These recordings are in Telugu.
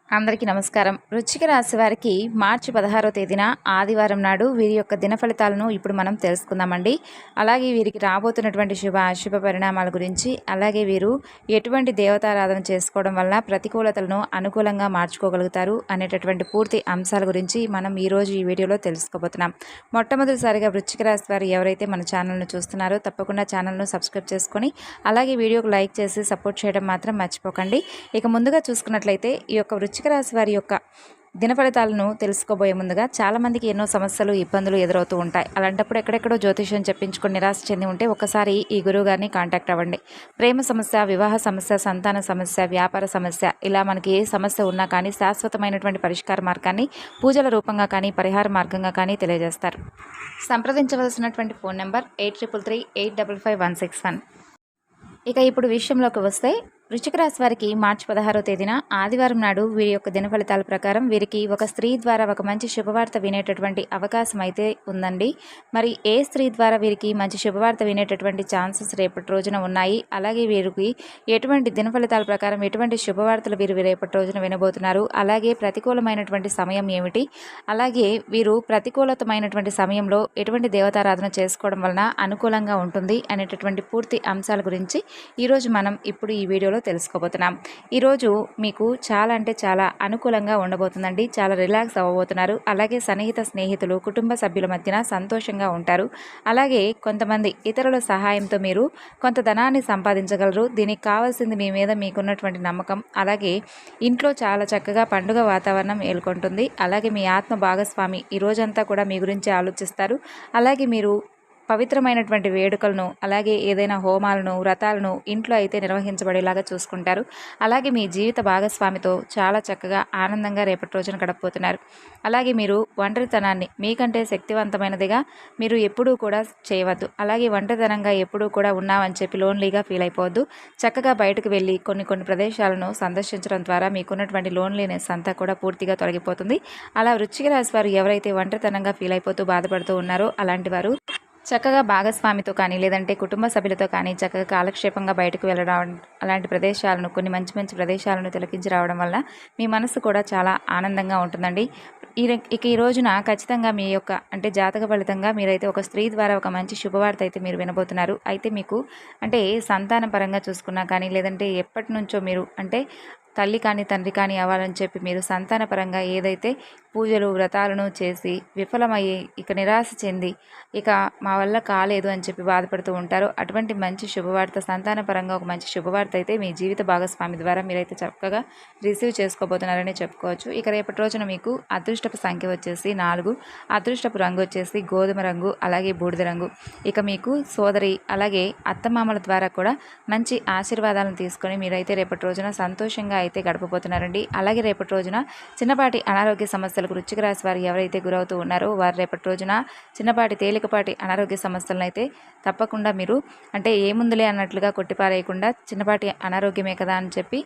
అందరికీ నమస్కారం. వృశ్చిక రాశి వారికి మార్చి 16వ తేదీన ఆదివారం నాడు వీరి యొక్క దిన ఫలితాలను ఇప్పుడు మనం తెలుసుకుందామండి. అలాగే వీరికి రాబోతున్నటువంటి అశుభ పరిణామాల గురించి, అలాగే వీరు ఎటువంటి దేవతారాధన చేసుకోవడం వల్ల ప్రతికూలతలను అనుకూలంగా మార్చుకోగలుగుతారు అనేటటువంటి పూర్తి అంశాల గురించి మనం ఈరోజు ఈ వీడియోలో తెలుసుకోబోతున్నాం. మొట్టమొదటిసారిగా వృశ్చిక రాశి వారు ఎవరైతే మన ఛానల్ను చూస్తున్నారో తప్పకుండా ఛానల్ను సబ్స్క్రైబ్ చేసుకొని అలాగే వీడియోకి లైక్ చేసి సపోర్ట్ చేయడం మాత్రం మర్చిపోకండి. ఇక ముందుగా చూసుకున్నట్లయితే ఈ యొక్క వృశ్చిక రాశి వారి యొక్క దిన ఫలితాలను తెలుసుకోబోయే ముందుగా చాలామందికి ఎన్నో సమస్యలు ఇబ్బందులు ఎదురవుతూ ఉంటాయి. అలాంటప్పుడు ఎక్కడెక్కడో జ్యోతిష్యం చెప్పించుకొని నిరాశ చెంది ఉంటే ఒకసారి ఈ గురువు గారిని కాంటాక్ట్ అవ్వండి. ప్రేమ సమస్య, వివాహ సమస్య, సంతాన సమస్య, వ్యాపార సమస్య, ఇలా మనకి ఏ సమస్య ఉన్నా కానీ శాశ్వతమైనటువంటి పరిష్కార మార్గాన్ని పూజల రూపంగా కానీ పరిహార మార్గంగా కానీ తెలియజేస్తారు. సంప్రదించవలసినటువంటి ఫోన్ నెంబర్ 8338555161. ఇక ఇప్పుడు విషయంలోకి వస్తే వృశ్చిక రాశి వారికి మార్చి 16వ తేదీన ఆదివారం నాడు వీరి యొక్క దిన ఫలితాల ప్రకారం వీరికి ఒక స్త్రీ ద్వారా ఒక మంచి శుభవార్త వినేటటువంటి అవకాశం అయితే ఉందండి. మరి ఏ స్త్రీ ద్వారా వీరికి మంచి శుభవార్త వినేటటువంటి ఛాన్సెస్ రేపటి రోజున ఉన్నాయి. అలాగే వీరికి ఎటువంటి దిన ఫలితాల ప్రకారం ఎటువంటి శుభవార్తలు వీరు రేపటి రోజున వినబోతున్నారు, అలాగే ప్రతికూలమైనటువంటి సమయం ఏమిటి, అలాగే వీరు ప్రతికూలతమైనటువంటి సమయంలో ఎటువంటి దేవతారాధన చేసుకోవడం వలన అనుకూలంగా ఉంటుంది అనేటటువంటి పూర్తి అంశాల గురించి ఈరోజు మనం ఇప్పుడు ఈ వీడియోలో తెలుసుకోబోతున్నాం. ఈరోజు మీకు చాలా అంటే చాలా అనుకూలంగా ఉండబోతుందండి. చాలా రిలాక్స్ అవ్వబోతున్నారు. అలాగే సన్నిహిత స్నేహితులు, కుటుంబ సభ్యుల మధ్యన సంతోషంగా ఉంటారు. అలాగే కొంతమంది ఇతరుల సహాయంతో మీరు కొంత ధనాన్ని సంపాదించగలరు. దీనికి కావాల్సింది మీ మీద మీకున్నటువంటి నమ్మకం. అలాగే ఇంట్లో చాలా చక్కగా పండుగ వాతావరణం ఏలుకుంటుంది. అలాగే మీ ఆత్మ భాగస్వామి ఈ రోజంతా కూడా మీ గురించి ఆలోచిస్తారు. అలాగే మీరు పవిత్రమైనటువంటి వేడుకలను, అలాగే ఏదైనా హోమాలను, వ్రతాలను ఇంట్లో అయితే నిర్వహించబడేలాగా చూసుకుంటారు. అలాగే మీ జీవిత భాగస్వామితో చాలా చక్కగా ఆనందంగా రేపటి రోజున గడపబోతున్నారు. అలాగే మీరు ఒంటరితనాన్ని మీకంటే శక్తివంతమైనదిగా మీరు ఎప్పుడూ కూడా చేయవద్దు. అలాగే ఒంటరితనంగా ఎప్పుడూ కూడా ఉన్నామని చెప్పి లోన్లీగా ఫీల్ అయిపోవద్దు. చక్కగా బయటకు వెళ్ళి కొన్ని ప్రదేశాలను సందర్శించడం ద్వారా మీకున్నటువంటి లోన్లీనెస్ అంతా కూడా పూర్తిగా తొలగిపోతుంది. అలా వృశ్చిక రాశి వారు ఎవరైతే ఒంటరితనంగా ఫీల్ అయిపోతూ బాధపడుతూ ఉన్నారో అలాంటి వారు చక్కగా భాగస్వామితో కానీ లేదంటే కుటుంబ సభ్యులతో కానీ చక్కగా కాలక్షేపంగా బయటకు వెళ్ళడం, అలాంటి ప్రదేశాలను కొన్ని మంచి ప్రదేశాలను తిలకించి రావడం వల్ల మీ మనసు కూడా చాలా ఆనందంగా ఉంటుందండి. ఈ రోజున ఖచ్చితంగా మీ యొక్క అంటే జాతక ఫలితంగా మీరైతే ఒక స్త్రీ ద్వారా ఒక మంచి శుభవార్త అయితే మీరు వినబోతున్నారు. అయితే మీకు అంటే సంతాన పరంగా చూసుకున్నా కానీ లేదంటే ఎప్పటి నుంచో మీరు అంటే తల్లి కానీ తండ్రి కానీ అవ్వాలని చెప్పి మీరు సంతానపరంగా ఏదైతే పూజలు వ్రతాలను చేసి విఫలమయ్యి ఇక నిరాశ చెంది ఇక మా వల్ల కాలేదు అని చెప్పి బాధపడుతూ ఉంటారో అటువంటి మంచి శుభవార్త, సంతానపరంగా ఒక మంచి శుభవార్త అయితే మీ జీవిత భాగస్వామి ద్వారా మీరైతే చక్కగా రిసీవ్ చేసుకోబోతున్నారని చెప్పుకోవచ్చు. ఇక రేపటి రోజున మీకు అదృష్టపు సంఖ్య వచ్చేసి 4, అదృష్టపు రంగు వచ్చేసి గోధుమ రంగు, అలాగే బూడిద రంగు. ఇక మీకు సోదరి అలాగే అత్తమామల ద్వారా కూడా మంచి ఆశీర్వాదాలను తీసుకొని మీరైతే రేపటి రోజున సంతోషంగా అయితే గడపబోతున్నారండి. అలాగే రేపటి రోజున చిన్నపాటి అనారోగ్య సమస్యలకు వృశ్చిక రాశి వారు ఎవరైతే గురవుతూ ఉన్నారో వారు రేపటి రోజున చిన్నపాటి తేలికపాటి అనారోగ్య సమస్యలను అయితే తప్పకుండా మీరు అంటే ఏముందులే అన్నట్లుగా కొట్టిపారేయకుండా చిన్నపాటి అనారోగ్యమే కదా అని చెప్పి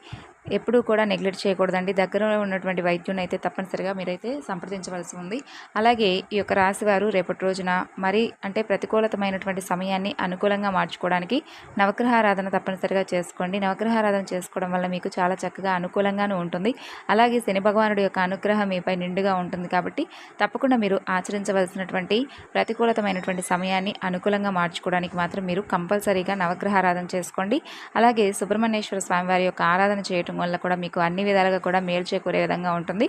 ఎప్పుడూ కూడా నెగ్లెక్ట్ చేయకూడదండి. దగ్గరలో ఉన్నటువంటి వైద్యుని అయితే తప్పనిసరిగా మీరైతే సంప్రదించవలసి ఉంది. అలాగే ఈ యొక్క రాశివారు రేపటి రోజున మరి అంటే ప్రతికూలతమైనటువంటి సమయాన్ని అనుకూలంగా మార్చుకోవడానికి నవగ్రహారాధన తప్పనిసరిగా చేసుకోండి. నవగ్రహారాధన చేసుకోవడం వల్ల మీకు చాలా చక్కగా అనుకూలంగానూ ఉంటుంది. అలాగే శని భగవానుడి యొక్క అనుగ్రహం మీపై నిండుగా ఉంటుంది. కాబట్టి తప్పకుండా మీరు ఆచరించవలసినటువంటి ప్రతికూలతమైనటువంటి సమయాన్ని అనుకూలంగా మార్చుకోవడానికి మాత్రం మీరు కంపల్సరీగా నవగ్రహారాధన చేసుకోండి. అలాగే సుబ్రహ్మణ్యేశ్వర స్వామివారి యొక్క ఆరాధన చేయటం వల్ల కూడా మీకు అన్ని విధాలుగా కూడా మేలు చేకూరే విధంగా ఉంటుంది.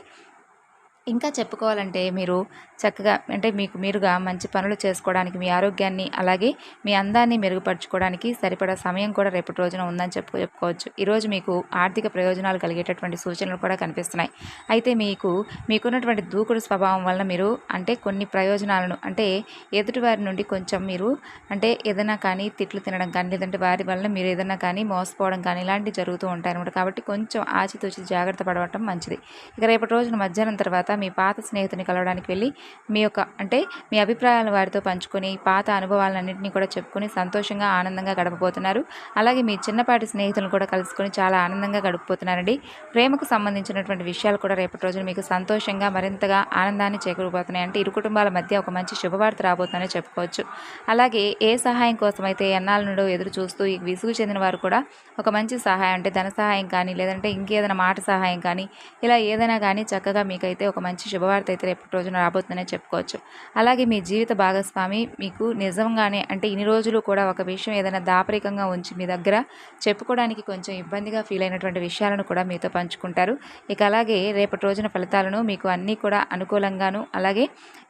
ఇంకా చెప్పుకోవాలంటే మీరు చక్కగా అంటే మీకు మీరుగా మంచి పనులు చేసుకోవడానికి, మీ ఆరోగ్యాన్ని అలాగే మీ అందాన్ని మెరుగుపరచుకోవడానికి సరిపడా సమయం కూడా రేపటి రోజున ఉందని చెప్పుకోవచ్చు. ఈరోజు మీకు ఆర్థిక ప్రయోజనాలు కలిగేటటువంటి సూచనలు కూడా కనిపిస్తున్నాయి. అయితే మీకున్నటువంటి దూకుడు స్వభావం వల్ల మీరు అంటే కొన్ని ప్రయోజనాలను అంటే ఎదుటివారి నుండి కొంచెం మీరు అంటే ఏదైనా కానీ తిట్లు తినడం కానీ లేదంటే వారి వల్ల మీరు ఏదైనా కానీ మోసపోవడం కానీ ఇలాంటివి జరుగుతూ ఉంటాయి అనమాట. కాబట్టి కొంచెం ఆచితూచి జాగ్రత్త పడవటం మంచిది. ఇక రేపటి రోజున మధ్యాహ్నం తర్వాత మీ పాత స్నేహితుని కలవడానికి వెళ్ళి మీ అభిప్రాయాలను వారితో పంచుకొని పాత అనుభవాలన్నింటినీ కూడా చెప్పుకొని సంతోషంగా ఆనందంగా గడపబోతున్నారు. అలాగే మీ చిన్నపాటి స్నేహితులను కూడా కలుసుకొని చాలా ఆనందంగా గడిపిపోతున్నారండి. ప్రేమకు సంబంధించినటువంటి విషయాలు కూడా రేపటి రోజున మీకు సంతోషంగా మరింతగా ఆనందాన్ని చేకూరబోతున్నాయి. అంటే ఇరు కుటుంబాల మధ్య ఒక మంచి శుభవార్త రాబోతుందనే చెప్పుకోవచ్చు. అలాగే ఏ సహాయం కోసమైతే ఎన్నాళ్ళ నుండో ఎదురు చూస్తూ ఈ విసుగు చెందిన వారు కూడా ఒక మంచి సహాయం అంటే ధన సహాయం కానీ లేదంటే ఇంకేదైనా మాట సహాయం కానీ ఇలా ఏదైనా కానీ చక్కగా మీకైతే ఒక మంచి శుభవార్త అయితే రేపటి రోజున రాబోతుందనే చెప్పుకోవచ్చు. అలాగే మీ జీవిత భాగస్వామి మీకు నిజంగానే అంటే ఇన్ని రోజులు కూడా ఒక విషయం ఏదైనా దాపరికంగా ఉంచి మీ దగ్గర చెప్పుకోవడానికి కొంచెం ఇబ్బందిగా ఫీల్ అయినటువంటి విషయాలను కూడా మీతో పంచుకుంటారు. ఇక అలాగే రేపటి రోజున ఫలితాలను మీకు అన్నీ కూడా అనుకూలంగాను అలాగే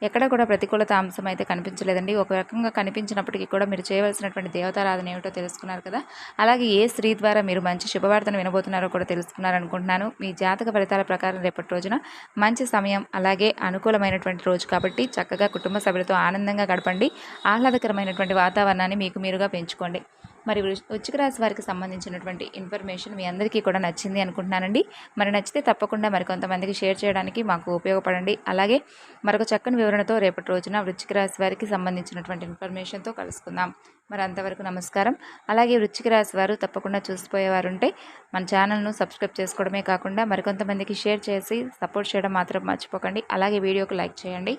ఎక్కడ కూడా ప్రతికూలత అంశం అయితే కనిపించలేదండి. ఒక రకంగా కనిపించినప్పటికీ కూడా మీరు చేయవలసినటువంటి దేవతారాధన ఏమిటో తెలుసుకున్నారు కదా. అలాగే ఏ స్త్రీ ద్వారా మీరు మంచి శుభవార్తను వినబోతున్నారో కూడా తెలుసుకున్నారనుకుంటున్నాను. మీ జాతక ఫలితాల ప్రకారం రేపటి రోజున మంచి సమయం అలాగే అనుకూలమైనటువంటి రోజు కాబట్టి చక్కగా కుటుంబ సభ్యులతో ఆనందంగా గడపండి. ఆహ్లాదకరమైనటువంటి వాతావరణాన్ని మీకు మీరుగా పెంచుకోండి. మరి వృశ్చిక రాశి వారికి సంబంధించినటువంటి ఇన్ఫర్మేషన్ మీ అందరికీ కూడా నచ్చింది అనుకుంటున్నానండి. మరి నచ్చితే తప్పకుండా మరికొంతమందికి షేర్ చేయడానికి మాకు ఉపయోగపడండి. అలాగే మరొక చక్కని వివరణతో రేపటి రోజున వృశ్చిక రాశి వారికి సంబంధించినటువంటి ఇన్ఫర్మేషన్తో కలుసుకుందాం. మరి అంతవరకు నమస్కారం. అలాగే వృశ్చిక రాశి వారు తప్పకుండా చూసిపోయేవారు ఉంటే మన ఛానల్ను సబ్స్క్రైబ్ చేసుకోవడమే కాకుండా మరికొంతమందికి షేర్ చేసి సపోర్ట్ చేయడం మాత్రం మర్చిపోకండి. అలాగే వీడియోకి లైక్ చేయండి.